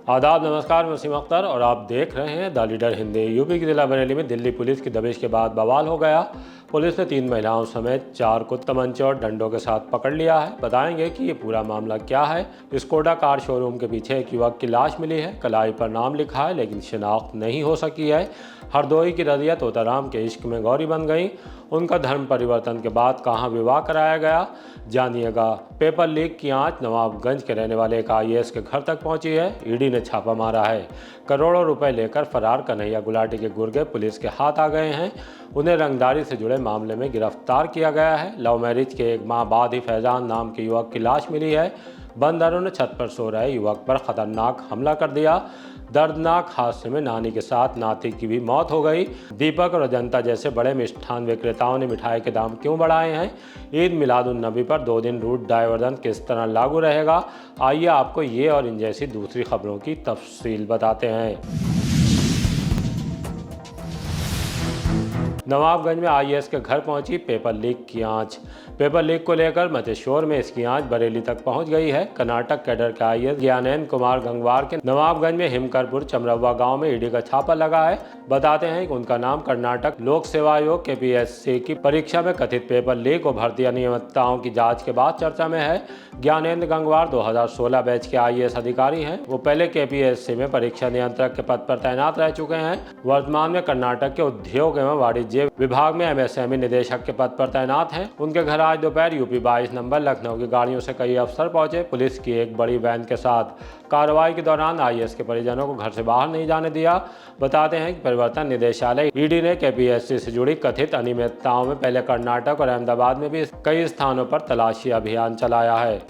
आदाब, नमस्कार। मैं वसीम अख्तर और आप देख रहे हैं द लीडर हिंदी। यूपी की जिला बरेली में दिल्ली पुलिस की दबिश के बाद बवाल हो गया। पुलिस ने 3 महिलाओं समेत 4 को तमंचे और डंडों के साथ पकड़ लिया है। बताएंगे कि ये पूरा मामला क्या है। स्कोडा कार शोरूम के पीछे एक युवक की लाश मिली है। कलाई पर नाम लिखा है लेकिन शिनाख्त नहीं हो सकी है। हरदोई की रजिया तोताराम के इश्क में गौरी बन गई। उनका धर्म परिवर्तन के बाद कहां विवाह कराया गया, जानिएगा। पेपर लीक की आंच नवाबगंज के रहने वाले एक आईएएस के घर तक पहुंची है। ईडी ने छापा मारा है। करोड़ों रुपए लेकर फरार कन्हैया गुलाटी के गुर्गे पुलिस के हाथ आ गए हैं। उन्हें रंगदारी से जुड़े मामले में गिरफ्तार किया गया है। लव मैरिज के 1 माह बाद ही फैजान नाम के युवक की लाश मिली है। बंदरों ने छत पर सो रहे युवक पर खतरनाक हमला कर दिया। दर्दनाक हादसे में नानी के साथ नाती की भी मौत हो गई। दीपक और अजंता जैसे बड़े मिष्ठान विक्रेताओं ने मिठाई के दाम क्यों बढ़ाए हैं? ईद मिलादुन्नबी पर 2 दिन रूट डायवर्जन किस तरह लागू रहेगा? आइए आपको ये और इन जैसी दूसरी खबरों की तफसील बताते हैं। नवाबगंज में आईएएस के घर पहुंची पेपर लीक की आंच। पेपर लीक को लेकर मचे शोर में इसकी आंच बरेली तक पहुंच गई है। कर्नाटक कैडर के आईएएस ज्ञानेंद्र कुमार गंगवार के नवाबगंज में हिमकरपुर चमरवा गांव में ईडी का छापा लगा है। बताते हैं कि उनका नाम कर्नाटक लोक सेवा आयोग केपीएससी की परीक्षा में कथित पेपर लीक और भर्ती अनियमितताओं की जांच के बाद चर्चा में है। ज्ञानेंद्र गंगवार 2016 बैच के आईएएस अधिकारी हैं। वो पहले केपीएससी में परीक्षा नियंत्रक के पद पर तैनात रह चुके हैं। वर्तमान में कर्नाटक के उद्योग एवं वाणिज्य विभाग में एमएसएमई निदेशक के पद पर तैनात हैं। उनके घर आज दोपहर यूपी 22 नंबर लखनऊ की गाड़ियों से कई अफसर पहुंचे। पुलिस की एक बड़ी वैन के साथ कार्रवाई के दौरान आईएएस के परिजनों को घर से बाहर नहीं जाने दिया। बताते हैं कि परिवर्तन निदेशालय ईडी ने केपीएससी से जुड़ी कथित अनियमितताओं में पहले कर्नाटक और अहमदाबाद में भी कई स्थानों पर तलाशी अभियान चलाया है।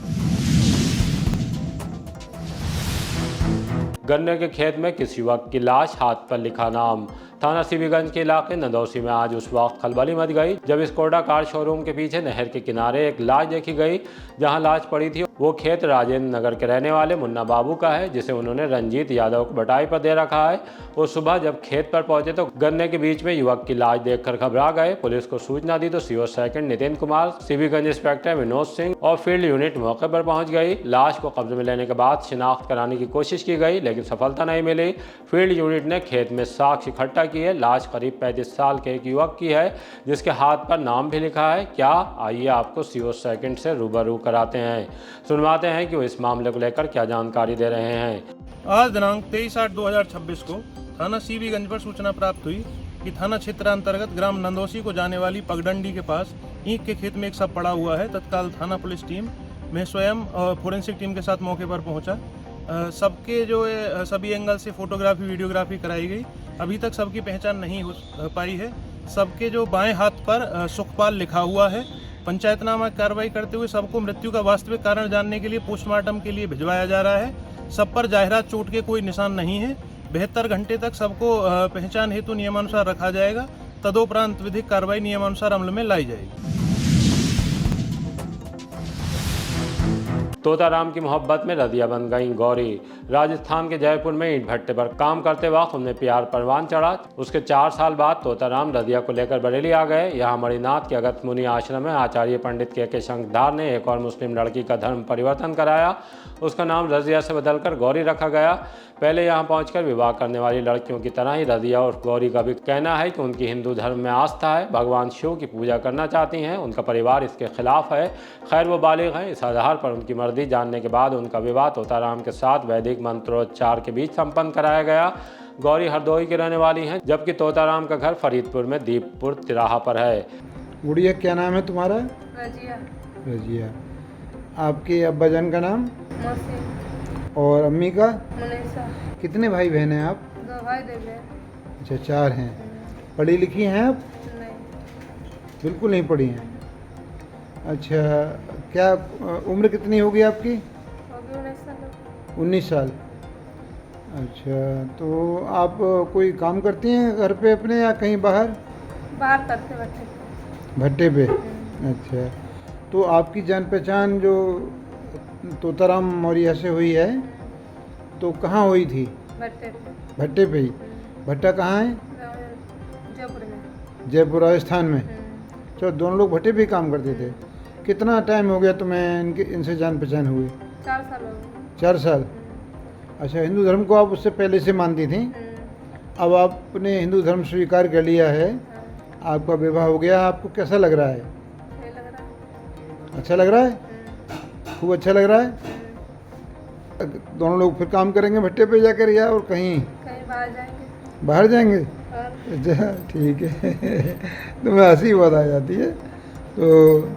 गन्ने के खेत में किसी युवक की लाश, हाथ पर लिखा नाम। थाना सीबीगंज के इलाके नंदौसी में आज उस वक्त खलबली मच गई जब स्कोडा कार शोरूम के पीछे नहर के किनारे एक लाश देखी गई। जहां लाश पड़ी थी वो खेत राजेंद्र नगर के रहने वाले मुन्ना बाबू का है, जिसे उन्होंने रंजीत यादव को बटाई पर दे रखा है। वो सुबह जब खेत पर पहुंचे तो गन्ने के बीच में युवक की लाश देखकर घबरा गए। पुलिस को सूचना दी तो CO second Nitin Kumar, CB Ganj inspector Vinod Singh और फील्ड यूनिट मौके पर पहुंच गई। लाश को कब्जे में लेने के बाद शिनाख्त कराने की कोशिश की गई लेकिन सफलता नहीं मिली। फील्ड यूनिट ने खेत में साक्ष्य इकट्ठा किए। लाश करीब 35 साल के एक युवक की है जिसके हाथ पर नाम भी लिखा है। क्या, आइए आपको सीओ सेकंड से रूबरू कराते हैं, सुनवाते हैं कि वो इस मामले को लेकर क्या जानकारी दे रहे हैं। आज दिनांक 23/8/2026 को थाना सीबीगंज पर सूचना प्राप्त हुई कि थाना क्षेत्र अंतर्गत ग्राम नंदौसी को जाने वाली पगडंडी के पास ईंख के खेत में एक शव पड़ा हुआ है। तत्काल थाना पुलिस टीम में स्वयं और फोरेंसिक टीम के साथ मौके पर पहुंचा। सबके जो सभी एंगल से फोटोग्राफी वीडियोग्राफी कराई गई। अभी तक सबकी पहचान नहीं हो पाई है। सबके जो बाएं हाथ पर सुखपाल लिखा हुआ है। पंचायतनामा कार्रवाई करते हुए सबको मृत्यु का वास्तविक कारण जानने के लिए पोस्टमार्टम के लिए भिजवाया जा रहा है। सब पर जाहिरात चोट के कोई निशान नहीं है। 72 घंटे तक सबको पहचान हेतु नियमानुसार रखा जाएगा। तदोपरांत विधिक कार्रवाई नियमानुसार अमल में लाई जाएगी। तोताराम की मोहब्बत में रदिया बन गई गौरी। राजस्थान के जयपुर में ईंट भट्टे पर काम करते वक्त उन्हें प्यार परवान चढ़ा। उसके 4 साल बाद तोताराम रदिया को लेकर बरेली आ गए। यहाँ मणिनाथ के अगस्त मुनि आश्रम में आचार्य पंडित के शंखधार ने एक और मुस्लिम लड़की का धर्म परिवर्तन कराया। उसका नाम रजिया से बदलकर गौरी रखा गया। पहले यहाँ पहुंचकर विवाह करने वाली लड़कियों की तरह ही रजिया और गौरी का भी कहना है कि उनकी हिंदू धर्म में आस्था है, भगवान शिव की पूजा करना चाहती हैं। उनका परिवार इसके खिलाफ है। खैर वो बालिग हैं। इस आधार पर उनकी मर्जी जानने के बाद उनका विवाह तोताराम के साथ वैदिक मंत्रोच्चार के बीच संपन्न कराया गया। गौरी हरदोई की रहने वाली हैं जबकि तोताराम का घर फरीदपुर में दीपपुर तिराहा पर है। गुड़िया, क्या नाम है तुम्हारा? रजिया। रजिया। आपके अब्बाजान का नाम? मौसी। और अम्मी का? मुनीसा। कितने भाई बहन हैं आप? 2 भाई 2 बहन। अच्छा, 4 हैं। पढ़ी लिखी हैं आप? नहीं। बिल्कुल नहीं पढ़ी हैं। अच्छा, क्या उम्र कितनी होगी आपकी? होगी 19 साल। 19 साल। अच्छा, तो आप कोई काम करती हैं घर पे अपने या कहीं बाहर? बाहर करते भट्टे। भट्टे पे? अच्छा, तो आपकी जान पहचान जो तोताराम मौर्य से हुई है तो कहाँ हुई थी? भट्टे पे। भट्टे पे ही? भट्टा कहाँ है? जयपुर में। जयपुर राजस्थान में? चलो, दोनों लोग भट्टे पे ही काम करते थे। कितना टाइम हो गया तुम्हें इनसे जान पहचान हुई? 4 साल हो गए। 4 साल। अच्छा, हिंदू धर्म को आप उससे पहले से मानती थी, अब आपने हिंदू धर्म स्वीकार कर लिया है, हाँ, आपका विवाह हो गया, आपको कैसा लग रहा है? सही लग रहा है। अच्छा लग रहा है? खूब अच्छा लग रहा है? दोनों लोग फिर काम करेंगे भट्टे पे जाकर या और कहीं कहीं बाहर जाएंगे। बाहर जाएंगे? और अच्छा ठीक है। तो मैं हंसी बहुत आ जाती है। तो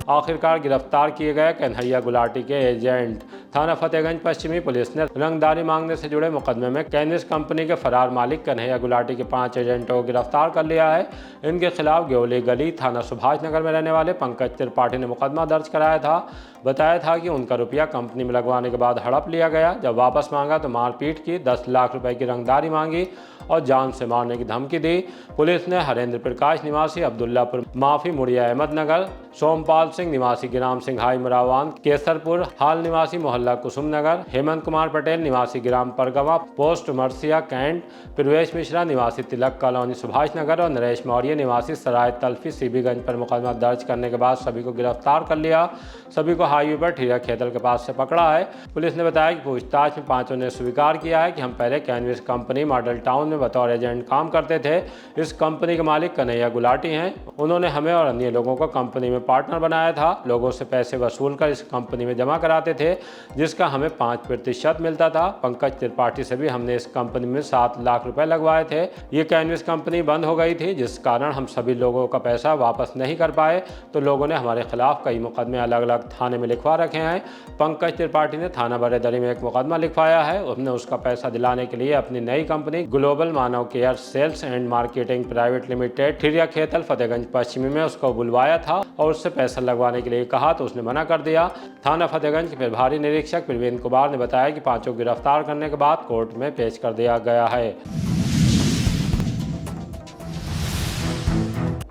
आखिरकार गिरफ्तार किए गए कन्हैया गुलाटी के एजेंट। थाना फतेहगंज पश्चिमी पुलिस ने रंगदारी मांगने से जुड़े मुकदमे में कैनविस कंपनी के फरार मालिक कन्हैया गुलाटी के 5 एजेंटों को गिरफ्तार कर लिया है। इनके खिलाफ ग्योली गली थाना सुभाष नगर में रहने वाले पंकज त्रिपाठी ने मुकदमा दर्ज कराया था। बताया था कि उनका रुपया कंपनी में लगवाने के बाद हड़प लिया गया। जब वापस मांगा तो मारपीट की, 10 लाख रुपए की रंगदारी मांगी और जान से मारने की धमकी दी। पुलिस ने हरेंद्र प्रकाश निवासी अब्दुल्लापुर माफी मुड़िया अहमदनगर, सोमपाल सिंह निवासी ग्राम सिंघाई मुरावान केसरपुर हाल निवासी मोहल्ला कुसुम नगर, हेमंत कुमार पटेल निवासी ग्राम परगवा पोस्ट मरसिया कैंट, प्रवेश मिश्रा निवासी तिलक कॉलोनी सुभाष नगर और नरेश मौर्य निवासी सराय तल्फी सीबीगंज पर मुकदमा दर्ज करने के बाद सभी को गिरफ्तार कर लिया। सभी को हाईवे पर ठीरा खेतल के पास से पकड़ा है। पुलिस ने बताया कि पूछताछ में 5 ने स्वीकार किया है कि हम पहले कैनविस कंपनी मॉडल टाउन में बतौर एजेंट काम करते थे। इस कंपनी के मालिक कन्हैया गुलाटी हैं। उन्होंने हमें और अन्य लोगों को कंपनी में पार्टनर बनाया था। लोगों से पैसे वसूल कर इस कंपनी में जमा कराते थे, जिसका हमें 5% मिलता था। पंकज त्रिपाठी से भी हमने इस कंपनी में 7 लाख रुपए लगवाए थे। ये कैनविस कंपनी बंद हो गई थी, जिस कारण हम सभी लोगों का पैसा वापस नहीं कर पाए, तो लोगों ने हमारे खिलाफ कई मुकदमे अलग अलग थाने में लिखवा रखे हैं। पंकज त्रिपाठी ने थाना बरेदरी में एक मुकदमा लिखवाया है। उसने उसका पैसा दिलाने के लिए अपनी नई company global Manav care sales and marketing private limited Thiriya Khetal Fatehganj Paschimi में उसको बुलवाया था और उससे पैसा लगवाने के लिए कहा तो उसने मना कर दिया। थाना फतेहगंज के प्रभारी निरीक्षक प्रवीण कुमार ने बताया कि 5 को गिरफ्तार करने के बाद कोर्ट में पेश कर दिया गया है।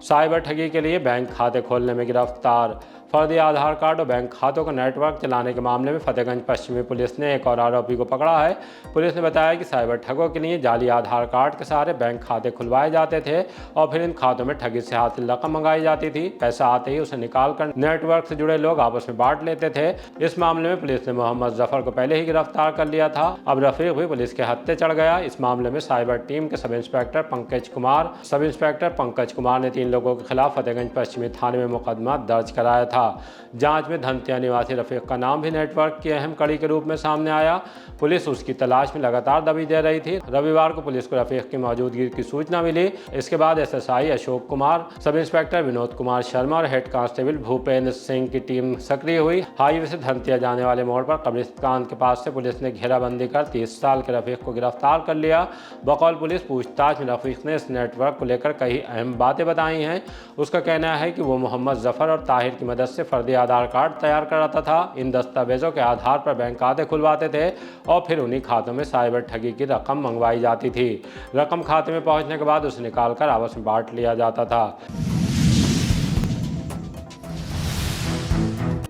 साइबर ठगी के लिए बैंक खाते खोलने में गिरफ्तार। फर्जी आधार कार्ड और बैंक खातों का नेटवर्क चलाने के मामले में फतेहगंज पश्चिमी पुलिस ने एक और आरोपी को पकड़ा है। पुलिस ने बताया कि साइबर ठगों के लिए जाली आधार कार्ड के सहारे बैंक खाते खुलवाए जाते थे और फिर इन खातों में ठगी से हासिल रकम मंगाई जाती थी। पैसा आते ही उसे निकालकर नेटवर्क से जुड़े लोग आपस में बांट लेते थे। इस मामले में पुलिस ने मोहम्मद जफर को पहले ही गिरफ्तार कर लिया था। अब रफीक भी पुलिस के हत्थे चढ़ गया। इस मामले में साइबर टीम के सब इंस्पेक्टर पंकज कुमार ने 3 लोगों के खिलाफ फतेहगंज पश्चिमी थाने में मुकदमा दर्ज कराया था। जांच में धनतिया निवासी रफीक का नाम भी नेटवर्क की अहम कड़ी के रूप में सामने आया। पुलिस उसकी तलाश में लगातार दबी दे रही थी। रविवार को पुलिस को रफीक की मौजूदगी की सूचना मिली। इसके बाद SSI Ashok Kumar, sub inspector Vinod Kumar Sharma और हेड कांस्टेबल भूपेंद्र सिंह की टीम सक्रिय हुई। हाईवे से धनतिया जाने वाले मोड़ पर कब्रिस्तान के पास से पुलिस ने घेराबंदी कर 30 साल के रफीक को गिरफ्तार कर लिया। बकौल पुलिस पूछताछ में रफीक ने इस नेटवर्क को लेकर कई अहम बातें बताई हैं। उसका कहना है कि वो मोहम्मद जफर और ताहिर की मदद से फर्जी आधार कार्ड तैयार कराता था। इन दस्तावेजों के आधार पर बैंक खाते खुलवाते थे और फिर उन्हीं खातों में साइबर ठगी की रकम मंगवाई जाती थी। रकम खाते में पहुंचने के बाद उसे निकालकर आपस में बांट लिया जाता था।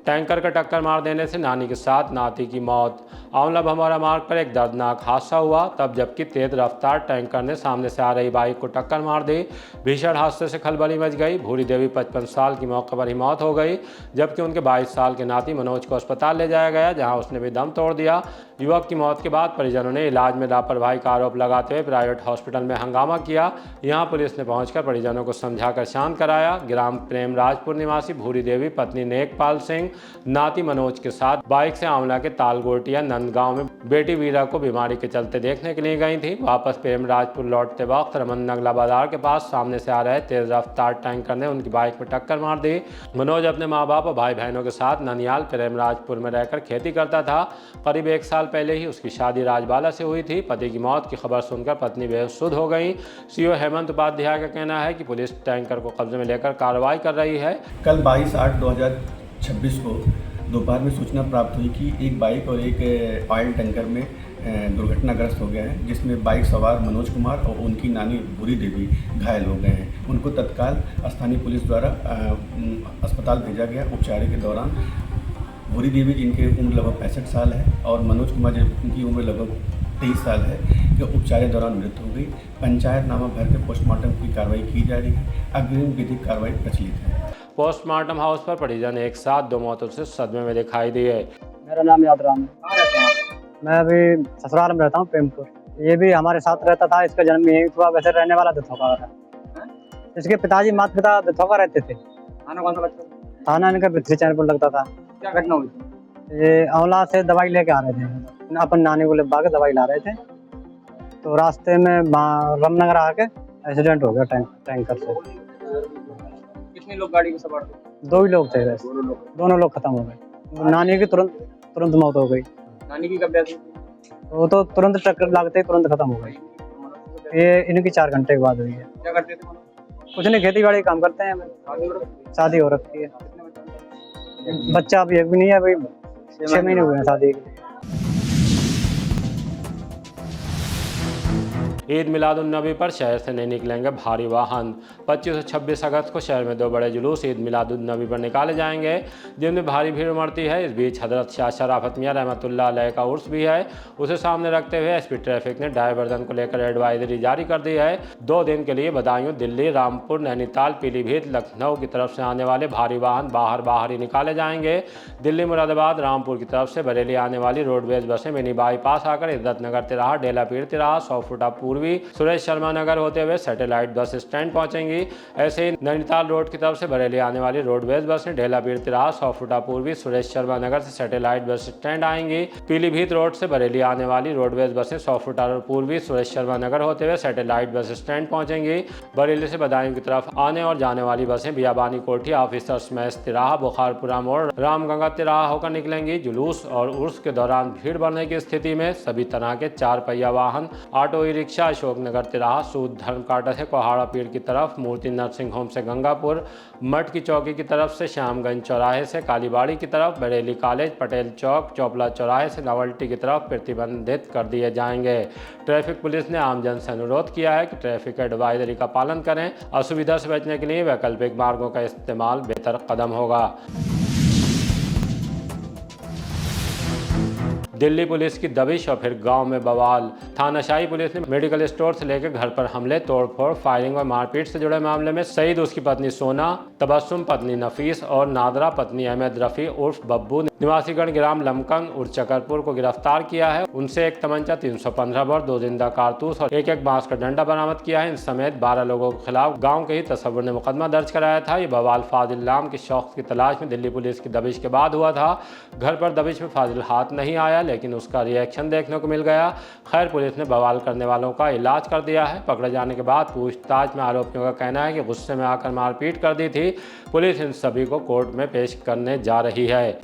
टैंकर का टक्कर मार देने से नानी के साथ नाती की मौत। आंवला भमौरा मार्ग पर एक दर्दनाक हादसा हुआ तब जबकि तेज रफ्तार टैंकर ने सामने से आ रही बाइक को टक्कर मार दी। भीषण हादसे से खलबली मच गई। भूरी देवी 55 साल की मौके पर ही मौत हो गई, जबकि उनके 22 साल के नाती मनोज को अस्पताल ले जाया गया, जहां उसने भी दम तोड़ दिया। युवक की मौत के बाद परिजनों ने इलाज में लापरवाही का आरोप लगाते हुए प्राइवेट हॉस्पिटल में हंगामा किया। यहां पुलिस ने पहुंचकर परिजनों को समझाकर शांत कराया। ग्राम प्रेमराजपुर निवासी भूरी देवी पत्नी नेकपाल सिंह नाती मनोज के साथ बाइक से आंवला के तालगोटिया गांव में बेटी वीरा को बीमारी के चलते देखने के लिए गई थी। वापस प्रेमराजपुर लौटते वक्त रमन नगला बाजार के पास सामने से आ रहे तेज रफ्तार टैंकर ने उनकी बाइक में टक्कर मार दी। मनोज अपने मां बाप और भाई बहनों के साथ ननियाल प्रेमराजपुर में रहकर खेती करता था। करीब 1 साल पहले ही उसकी शादी राजबाला से हुई थी। पति की मौत की खबर सुनकर पत्नी बेसुध हो गई। सीओ हेमंत उपाध्याय का कहना है कि पुलिस टैंकर को कब्जे में लेकर कार्रवाई कर रही है। कल 22/8/2026 को दोपहर में सूचना प्राप्त हुई कि एक बाइक और एक ऑयल टैंकर में दुर्घटनाग्रस्त हो गया है, जिसमें बाइक सवार मनोज कुमार और उनकी नानी भूरी देवी घायल हो गए हैं। उनको तत्काल स्थानीय पुलिस द्वारा अस्पताल भेजा गया। उपचार के दौरान भूरी देवी जिनकी उम्र लगभग 65 साल है और मनोज कुमार जिनकी उम्र लगभग 23 साल है कि उपचार के दौरान मृत्यु हो गई। पंचायतनामा भर के पोस्टमार्टम की कार्रवाई की जा रही है। अग्रिम विधिक कार्रवाई प्रचलित है। पोस्टमार्टम हाउस पर परिजन एक साथ 2 मौतों से सदमे में दिखाई दिए। मेरा नाम यादराम है। कहाँ रहते हैं आप? मैं अभी ससुराल में रहता हूँ, प्रेमपुर। ये भी हमारे साथ रहता था, इसका जन्म यहीं हुआ, वैसे रहने वाला दथोका का। इसके पिताजी माता पिता दथोका रहते थे। थाना कौन सा लगता था? थाना इनका पृथ्वी चैनपुर लगता था। क्या घटना हुई? ये आंवला से दवाई लेके आ रहे थे, अपन नानी को लेके दवाई ला रहे थे, तो रास्ते में रामनगर आके एक्सीडेंट हो गया टैंकर से। कितने लोग गाड़ी में सवार थे? 2 ही लोग थे, दोनों लोग खत्म हो गए। नानी की तुरंत मौत हो गई। नानी की कब डेथ हुई? वो तो तुरंत टक्कर लगते ही तुरंत खत्म हो गई। ये इनकी 4 घंटे के बाद हुई है। क्या करते थे? कुछ नहीं, खेती बाड़ी काम करते हैं। शादी हो रखी है, बच्चा अभी एक भी नहीं है, अभी 6 महीने हुए हैं शादी के। ईद मिलादुन्नबी पर शहर से नहीं निकलेंगे भारी वाहन। 25 और 26 अगस्त को शहर में 2 बड़े जुलूस ईद मिलादुन्नबी पर निकाले जाएंगे, जिनमें भारी भीड़ उमड़ती है। इस बीच हजरत शाह शराफत मियां रहमतुल्लाह अलैह का उर्स भी है। उसे सामने रखते हुए एसपी ट्रैफिक ने डायवर्जन को लेकर एडवाइजरी जारी कर दी है। 2 दिन के लिए बदायूं, दिल्ली, रामपुर, नैनीताल, पीलीभीत, लखनऊ की तरफ से आने वाले भारी वाहन बाहर ही निकाले जाएंगे। दिल्ली, मुरादाबाद, रामपुर की तरफ से बरेली आने वाली रोडवेज बसें मिनी बाईपास आकर इज्जत नगर तिराहा, डेला पीर तिराहा, 100 फुटा पूर्वी, सुरेश शर्मा नगर होते हुए सैटेलाइट बस स्टैंड पहुंचेंगी। ऐसे ही नैनीताल रोड की तरफ से बरेली आने वाली रोडवेज बसें ढेला पीर तिराहा, 100 फुटा पूर्वी, सुरेश शर्मा नगर से सैटेलाइट बस स्टैंड आएंगी। पीलीभीत रोड से बरेली आने वाली रोडवेज बसें 100 फुटा पूर्वी, सुरेश शर्मा नगर होते हुए सैटेलाइट बस स्टैंड पहुंचेंगी। बरेली से बदायूं की तरफ आने और जाने वाली बसें बियाबानी कोठी, ऑफिसर्स मैस तिराहा, बुखारपुरा मोड़, रामगंगा तिराहा होकर निकलेंगी। जुलूस और उर्स के दौरान भीड़ बढ़ने की स्थिति में सभी तरह के 4 पहिया वाहन, ऑटो ई रिक्शा अशोकनगर तिराहा, सूद धर्म कांटा से कोहाड़ा पीर की तरफ, मूर्ति नरसिंह होम से गंगापुर, मठ की चौकी की तरफ से श्यामगंज चौराहे से कालीबाड़ी की तरफ, बरेली कॉलेज, पटेल चौक, चौपला चौराहे से नवल्टी की तरफ प्रतिबंधित कर दिए जाएंगे। ट्रैफिक पुलिस ने आमजन से अनुरोध किया है कि ट्रैफिक एडवाइजरी का पालन करें। असुविधा से बचने के लिए वैकल्पिक मार्गों का इस्तेमाल बेहतर कदम होगा। दिल्ली पुलिस की दबिश और फिर गांव में बवाल। थानाशाही पुलिस ने मेडिकल स्टोर से लेकर घर पर हमले, तोड़फोड़, फायरिंग और मारपीट से जुड़े मामले में सईद, उसकी पत्नी सोना, तबस्सुम पत्नी नफीस और नादरा पत्नी अहमद रफ़ी उर्फ बब्बू निवासीगढ़ ग्राम लमकंग उर्चकरपुर को गिरफ्तार किया है। उनसे एक तमंचा, 315 बोर, 2 जिंदा कारतूस और एक बांस का डंडा बरामद किया है। इन समेत 12 लोगों के खिलाफ गाँव के ही तसव्वुर ने मुकदमा दर्ज कराया था। ये बवाल फाजिल नाम के शख्स की तलाश में दिल्ली पुलिस की दबिश के बाद हुआ था। घर पर दबिश में फाजिल हाथ नहीं आया, लेकिन उसका रिएक्शन देखने को मिल गया। खैर, पुलिस ने बवाल करने वालों का इलाज कर दिया है। पकड़े जाने के बाद पूछताछ में आरोपियों का कहना है कि गुस्से में आकर मारपीट कर दी थी। पुलिस इन सभी को कोर्ट में पेश करने जा रही है।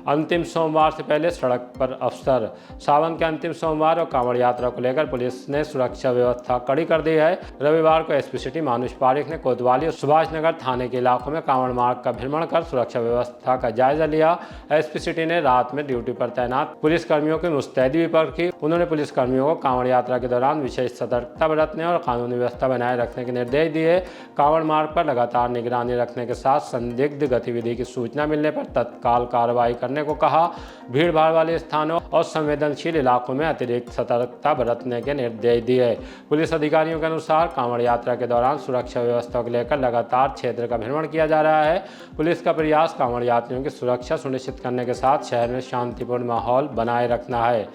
अंतिम सोमवार से पहले सड़क पर अफसर। सावन के अंतिम सोमवार और कांवड़ यात्रा को लेकर पुलिस ने सुरक्षा व्यवस्था कड़ी कर दी है। रविवार को एसपी सिटी मानुष पारिक ने कोतवाली और सुभाष नगर थाने के इलाकों में कांवड़ मार्ग का भ्रमण कर सुरक्षा व्यवस्था का जायजा लिया। एसपी सिटी ने रात में ड्यूटी पर तैनात पुलिसकर्मियों की मुस्तैदी भी परखी। उन्होंने पुलिसकर्मियों को कांवड़ यात्रा के दौरान विशेष सतर्कता बरतने और कानूनी व्यवस्था बनाए रखने के निर्देश दिए। कांवड़ मार्ग पर लगातार निगरानी रखने के साथ संदिग्ध गतिविधि की सूचना मिलने पर तत्काल कार्रवाई करने को कहा। भीड़ भाड़ वाले स्थानों और संवेदनशील इलाकों में अतिरिक्त सतर्कता बरतने के निर्देश दिए। पुलिस अधिकारियों के अनुसार कांवड़ यात्रा के दौरान सुरक्षा व्यवस्था को लेकर लगातार क्षेत्र का भ्रमण किया जा रहा है। पुलिस का प्रयास कांवड़ यात्रियों की सुरक्षा सुनिश्चित करने के साथ शहर में शांतिपूर्ण माहौल बनाए रखना है।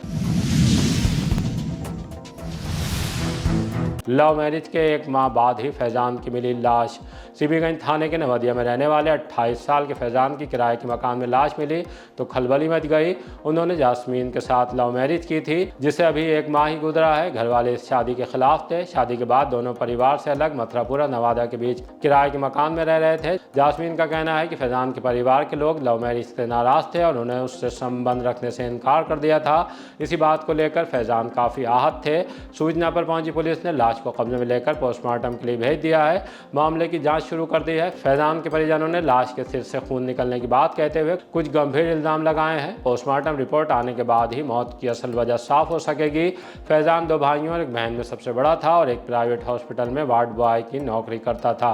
लव मैरिज के 1 माह बाद ही फैजान की मिली लाश। सीबीगंज थाने के नवदिया में रहने वाले 28 साल के फैजान की किराए के मकान में लाश मिली तो खलबली मच गई। उन्होंने जास्मीन के साथ लव मैरिज की थी, जिसे अभी 1 माह ही गुजरा है। घर वाले इस शादी के खिलाफ थे। शादी के बाद दोनों परिवार से अलग मथुरापुरा नवादा के बीच किराए के मकान में रह रहे थे। जास्मीन का कहना है कि फैजान के परिवार के लोग लव मैरिज से नाराज थे और उन्हें उससे संबंध रखने से इनकार कर दिया था। इसी बात को लेकर फैजान काफ़ी आहत थे। सूचना पर पहुंची पुलिस ने लाश को कब्जे में लेकर पोस्टमार्टम के लिए भेज दिया है। मामले की जांच शुरू कर दी है। फैजान के परिजनों ने लाश के सिर से खून निकलने की बात कहते हुए कुछ गंभीर इल्जाम लगाए हैं। पोस्टमार्टम रिपोर्ट आने के बाद ही मौत की असल वजह साफ हो सकेगी। फैजान 2 भाइयों और एक बहन में सबसे बड़ा था और एक प्राइवेट हॉस्पिटल में वार्ड बॉय की नौकरी करता था।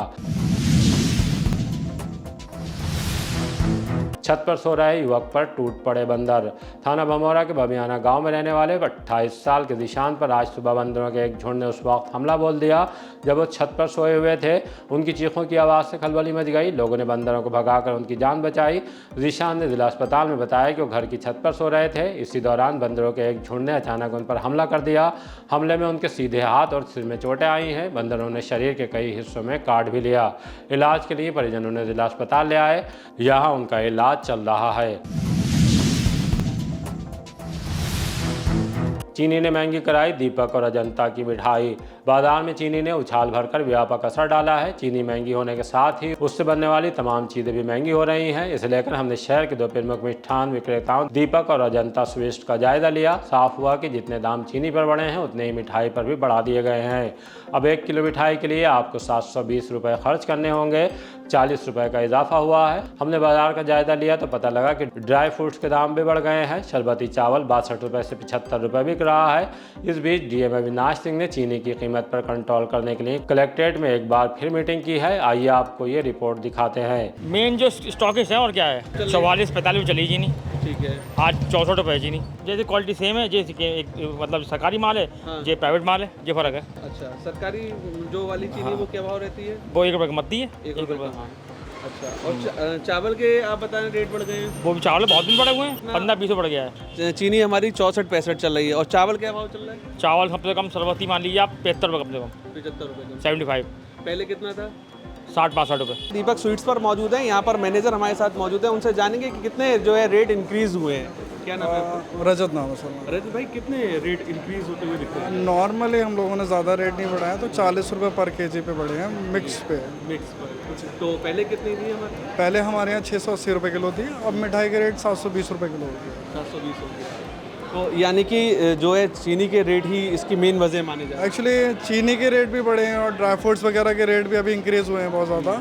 छत पर सो रहे युवक पर टूट पड़े बंदर। थाना भमौरा के बबियाना गांव में रहने वाले 28 साल के जिशान पर आज सुबह बंदरों के एक झुंड ने उस वक्त हमला बोल दिया जब वो छत पर सोए हुए थे। उनकी चीखों की आवाज़ से खलबली मच गई। लोगों ने बंदरों को भगाकर उनकी जान बचाई। जिशान ने जिला अस्पताल में बताया कि वो घर की छत पर सो रहे थे। इसी दौरान बंदरों के एक झुंड ने अचानक उन पर हमला कर दिया। हमले में उनके सीधे हाथ और सिर में चोटें आई हैं। बंदरों ने शरीर के कई हिस्सों में काट भी लिया। इलाज के लिए परिजनों ने जिला अस्पताल ले आए। यहाँ उनका इलाज चल रहा है। चीनी ने महंगी कराई दीपक और अजंता की मिठाई। बाजार में चीनी ने उछाल भरकर व्यापक असर डाला है। चीनी महंगी होने के साथ ही उससे बनने वाली तमाम चीज़ें भी महंगी हो रही हैं। इसे लेकर हमने शहर के 2 प्रमुख मिष्ठान विक्रेताओं दीपक और अजंता स्वीट्स का जायजा लिया। साफ हुआ कि जितने दाम चीनी पर बढ़े हैं उतने ही मिठाई पर भी बढ़ा दिए गए हैं। अब 1 किलो मिठाई के लिए आपको 720 रुपये खर्च करने होंगे। 40 रुपये का इजाफा हुआ है। हमने बाजार का जायजा लिया तो पता लगा कि ड्राई फ्रूट्स के दाम भी बढ़ गए हैं। शरबती चावल 62 रुपये से 75 रुपये बिक रहा है। इस बीच डीएम अविनाश सिंह ने चीनी की कीमत पर कंट्रोल करने के लिए कलेक्ट्रेट में एक बार फिर मीटिंग की है। आइए आपको ये रिपोर्ट दिखाते हैं। मेन जो स्टॉकेज है और क्या है 44-45 चली चीनी। ठीक है। आज 64 रुपये चीनी। जैसे क्वालिटी सेम है, जैसे कि एक मतलब सरकारी माल है, ये प्राइवेट माल है, ये फर्क है। अच्छा, सरकारी जो वाली चीनी वो क्या भाव रहती है? वो 1 रुपये की मत्ती है। 1 रुपये। अच्छा, और चावल के आप बता रहे रेट बढ़ गए हैं? वो भी चावल बहुत दिन बढ़े हुए हैं, 15-20 बढ़ गया है। चीनी हमारी 64-65 चल रही है। और चावल क्या भाव चल रहा है? चावल सबसे कम सरबती मान लीजिए आप 75 रुपये कम से कम। 75 रुपये। 75। पहले कितना था? 60-62 रुपये। दीपक स्वीट्स पर मौजूद है। यहाँ पर मैनेजर हमारे साथ मौजूद है। उनसे जानेंगे कि कितने जो है रेट इंक्रीज हुए हैं। क्या नाम है आपका? रजत नाम है सर। रजत भाई, कितने रेट इंक्रीज होते हुए दिखते हैं? नॉर्मली हम लोगों ने ज़्यादा रेट नहीं बढ़ाया, तो 40 रुपये पर केजी पे बढ़े हैं मिक्स पे। मिक्स पर। तो पहले कितनी थी हमारे? पहले हमारे यहाँ 680 रुपये किलो थी। अब मिठाई के रेट 720 रुपये किलो होती है। 720 रुपये। तो यानी कि जो है चीनी के रेट ही इसकी मेन वजह माने जाए। एक्चुअली चीनी के रेट भी बढ़े हैं और ड्राई फ्रूट्स वगैरह के रेट भी अभी इंक्रीज़ हुए हैं बहुत ज़्यादा,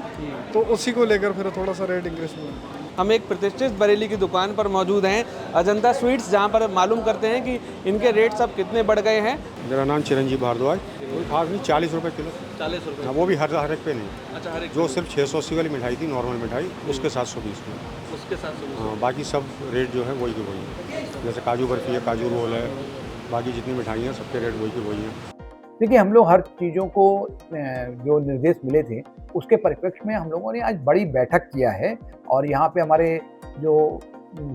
तो उसी को लेकर फिर थोड़ा सा रेट इंक्रीज़ हुआ है। हम एक प्रतिष्ठित बरेली की दुकान पर मौजूद हैं, अजंता स्वीट्स, जहां पर मालूम करते हैं कि इनके रेट सब कितने बढ़ गए हैं। मेरा नाम चिरंजीव भारद्वाज। कोई खास नहीं, 40 रुपये किलो। 40 रुपये। हाँ, वो भी हर एक पे नहीं। अच्छा, हर एक जो सिर्फ 680 वाली मिठाई थी, नॉर्मल मिठाई, उसके 720 में। उसके 720। हाँ, बाकी सब रेट जो है वही के वही है। जैसे काजू बर्फी है, काजू रोल है, बाकी जितनी मिठाई हैं सबके रेट वही के वही हैं। देखिए, हम लोग हर चीज़ों को जो निर्देश मिले थे उसके परिप्रेक्ष्य में हम लोगों ने आज बड़ी बैठक किया है। और यहाँ पे हमारे जो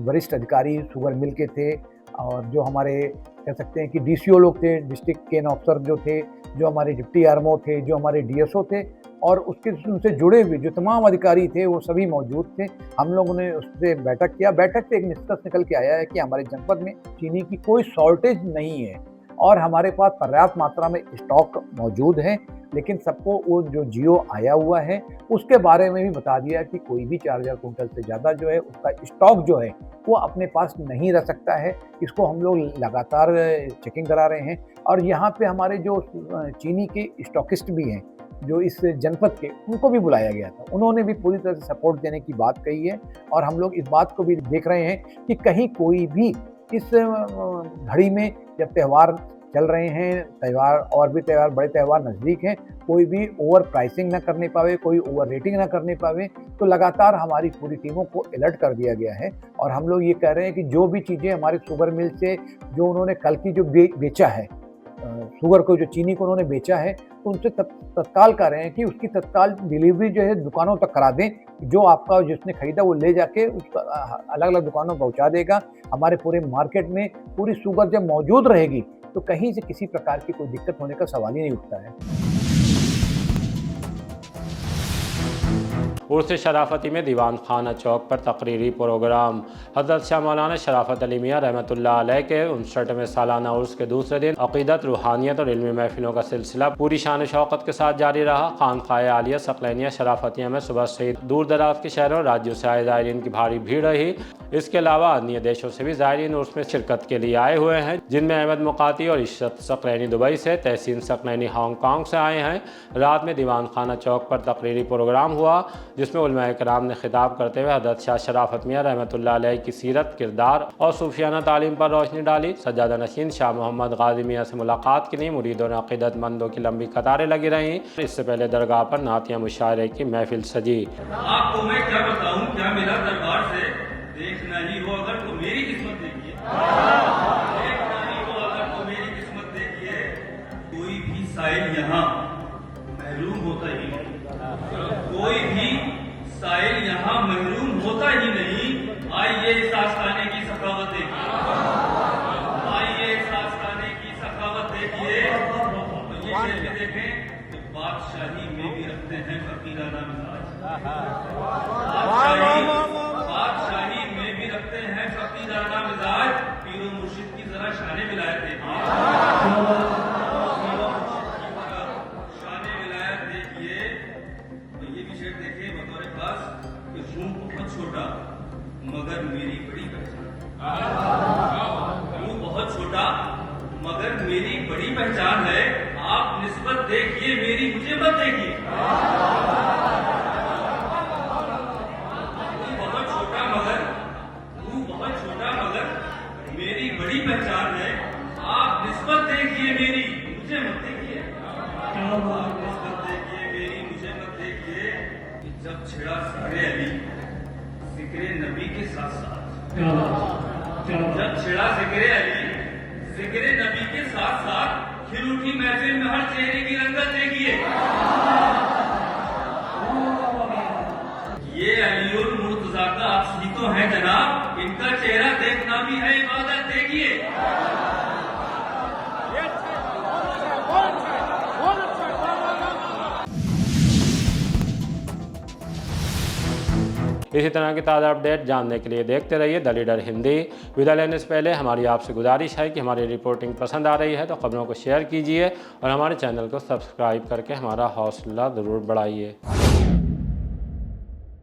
वरिष्ठ अधिकारी शुगर मिल के थे और जो हमारे कह सकते हैं कि डीसीओ लोग थे, डिस्ट्रिक्ट केन ऑफिसर जो थे, जो हमारे डिप्टी आरएमओ थे, जो हमारे डीएसओ थे और उसके उनसे जुड़े हुए जो तमाम अधिकारी थे वो सभी मौजूद थे। हम लोगों ने उससे बैठक किया। बैठक से एक निष्कर्ष निकल के आया है कि हमारे जनपद में चीनी की कोई शॉर्टेज नहीं है और हमारे पास पर्याप्त मात्रा में स्टॉक मौजूद है। लेकिन सबको वो जो जियो आया हुआ है उसके बारे में भी बता दिया कि कोई भी 4000 कुंटल से ज़्यादा जो है उसका स्टॉक जो है वो अपने पास नहीं रह सकता है। इसको हम लोग लगातार चेकिंग करा रहे हैं। और यहाँ पे हमारे जो चीनी के स्टॉकिस्ट भी हैं जो इस जनपद के, उनको भी बुलाया गया था। उन्होंने भी पूरी तरह से सपोर्ट देने की बात कही है। और हम लोग इस बात को भी देख रहे हैं कि कहीं कोई भी इस घड़ी में जब त्यौहार चल रहे हैं, त्यौहार और भी त्यौहार, बड़े त्यौहार नज़दीक हैं, कोई भी ओवर प्राइसिंग ना करने पावे, कोई ओवर रेटिंग ना करने पावे। तो लगातार हमारी पूरी टीमों को अलर्ट कर दिया गया है। और हम लोग ये कह रहे हैं कि जो भी चीज़ें हमारे शुगर मिल से जो उन्होंने कल की जो बेचा है, शुगर को जो चीनी को उन्होंने बेचा है, तो उनसे तत्काल कह रहे हैं कि उसकी तत्काल डिलीवरी जो है दुकानों तक करा दें। जो आपका जिसने खरीदा वो ले जाके उसका अलग अलग दुकानों पहुंचा देगा। हमारे पूरे मार्केट में पूरी शुगर जब मौजूद रहेगी तो कहीं से किसी प्रकार की कोई दिक्कत होने का सवाल ही नहीं उठता है। उर्स शराफती में दीवान खाना चौक पर तकरीरी प्रोग्राम। हज़रत शाह मौलाना शराफत अली मियाँ रहमतुल्लाह अलैह के 59वें सालाना उर्स के दूसरे दिन अक़ीदत, रूहानियत और इल्मी महफिलों का सिलसिला पूरी शान शौकत के साथ जारी रहा। खानक़ाह आलिया सकलैनिया शराफतिया में सुबह से दूर दराज के शहरों और राज्यों से आए ज़ायरीन की भारी भीड़ रही। इसके अलावा अन्य देशों से भी ज़ायरीन उर्स में शिरकत के लिए आए हुए हैं, जिनमें अहमद मुक़ाती और इशरत सकलैनी दुबई से, तहसीन सकलैनी हांगकांग से आए हैं। रात में दीवान खाना चौक पर तकरीरी प्रोग्राम हुआ जिसमें उलमा कराम ने खिताब करते हुए हज़रत शाह शराफत मियाँ रहमतुल्लाह अलैह की सीरत, किरदार और सूफियाना तालीम पर रोशनी डाली। सज्जादा नशीन शाह मोहम्मद गाजी मियाँ से मुलाकात के लिए मुरीदों और अक़ीदतमंदों की लंबी कतारें लगी रहीं। इससे पहले दरगाह पर नातिया मुशायरे की महफिल सजी। आपको मैं क्या बताऊं, क्या मिला दरबार से, कोई भी साहिल यहाँ महरूम होता ही नहीं, कोई भी साहिल यहाँ महरूम होता ही नहीं। आइए इस आस्थाने की सखावत देखिए, आइए इस आस्थाने की सखावत देखिए। तो ये शेर में देखें कि बादशाही में भी रखते हैं फकीराना मिजाज, बादशाही में भी रखते हैं फकीराना मिजाज। पीरो मुर्शिद की जरा शाने विलायत देखिए, शाने विलायत देखिए। तो ये भी शेर देखिए बतौर खास कि रूम बहुत छोटा मगर मेरी बड़ी पहचान, रूम बहुत छोटा मगर मेरी बड़ी पहचान है। आप निस्बत देखिए मेरी, मुझे मत देखिए। बहुत छोटा मगर मेरी बड़ी पहचान है। आप निस्बत देखिए मेरी, मुझे मत देखिए। आप निस्बत देखिए मेरी, मुझे मत देखिए। जब छिड़ा सारे अली जिक्रे नबी के साथ साथ, जब छिड़ा जिक्रे अली जिक्रे नबी के साथ साथ, खिल उठी महफिल में हर चेहरे की रंगत देखिए। ये अलीउल मुर्तजा का अक्स ही तो है जनाब, इनका चेहरा देखना भी है इबादत देखिए। इसी तरह की ताज़ा अपडेट जानने के लिए देखते रहिए द लीडर हिंदी। विदा लेने से पहले हमारी आपसे गुजारिश है कि हमारी रिपोर्टिंग पसंद आ रही है तो खबरों को शेयर कीजिए और हमारे चैनल को सब्सक्राइब करके हमारा हौसला ज़रूर बढ़ाइए।